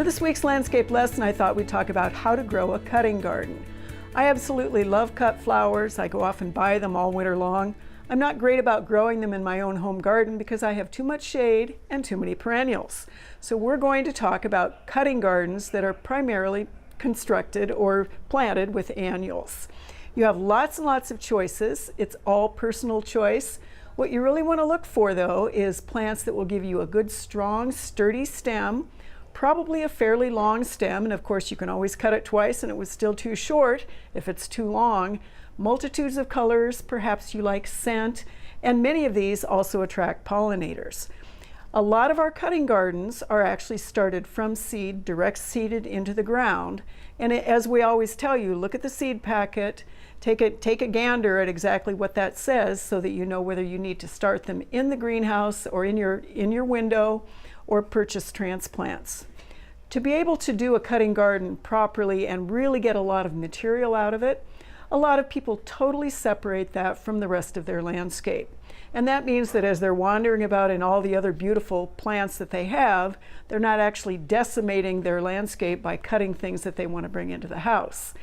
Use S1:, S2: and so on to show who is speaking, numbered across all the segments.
S1: For this week's landscape lesson, I thought we'd talk about how to grow a cutting garden. I absolutely love cut flowers. I go off and buy them all winter long. I'm not great about growing them in my own home garden because I have too much shade and too many perennials. So we're going to talk about cutting gardens that are primarily constructed or planted with annuals. You have lots and lots of choices. It's all personal choice. What you really want to look for, though, is plants that will give you a good, strong, sturdy stem, probably a fairly long stem, and of course you can always cut it twice and it was still too short if it's too long. Multitudes of colors, perhaps you like scent, and many of these also attract pollinators. A lot of our cutting gardens are actually started from seed, direct seeded into the ground, and as we always tell you, look at the seed packet, take a gander at exactly what that says so that you know whether you need to start them in the greenhouse or in your window, or purchase transplants. To be able to do a cutting garden properly and really get a lot of material out of it, a lot of people totally separate that from the rest of their landscape. And that means that as they're wandering about in all the other beautiful plants that they have, they're not actually decimating their landscape by cutting things that they want to bring into the house.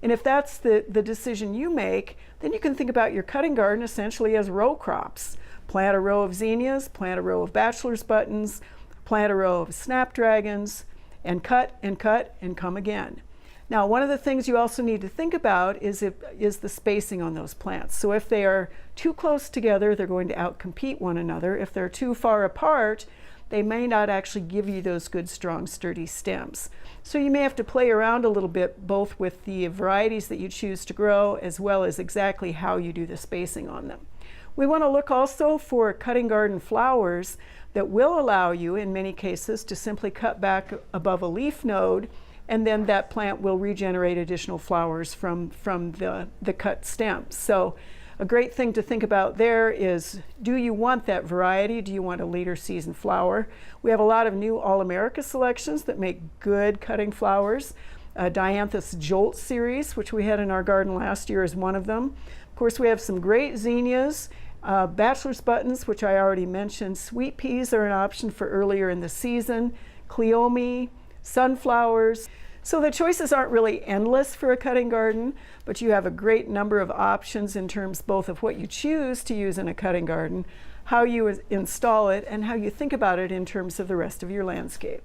S1: And if that's the decision you make, then you can think about your cutting garden essentially as row crops. Plant a row of zinnias, plant a row of bachelor's buttons, plant a row of snapdragons, and cut and cut and come again. Now, one of the things you also need to think about is the spacing on those plants. So if they are too close together, they're going to outcompete one another. If they're too far apart, they may not actually give you those good, strong, sturdy stems. So you may have to play around a little bit, both with the varieties that you choose to grow, as well as exactly how you do the spacing on them. We want to look also for cutting garden flowers that will allow you, in many cases, to simply cut back above a leaf node, and then that plant will regenerate additional flowers from the cut stems. So a great thing to think about there is, do you want that variety? Do you want a later season flower? We have a lot of new All-America selections that make good cutting flowers. Dianthus Jolt series, which we had in our garden last year, is one of them. Of course, we have some great zinnias. Bachelor's buttons, which I already mentioned. Sweet peas are an option for earlier in the season. Cleome, sunflowers. So the choices aren't really endless for a cutting garden, but you have a great number of options in terms both of what you choose to use in a cutting garden, how you install it, and how you think about it in terms of the rest of your landscape.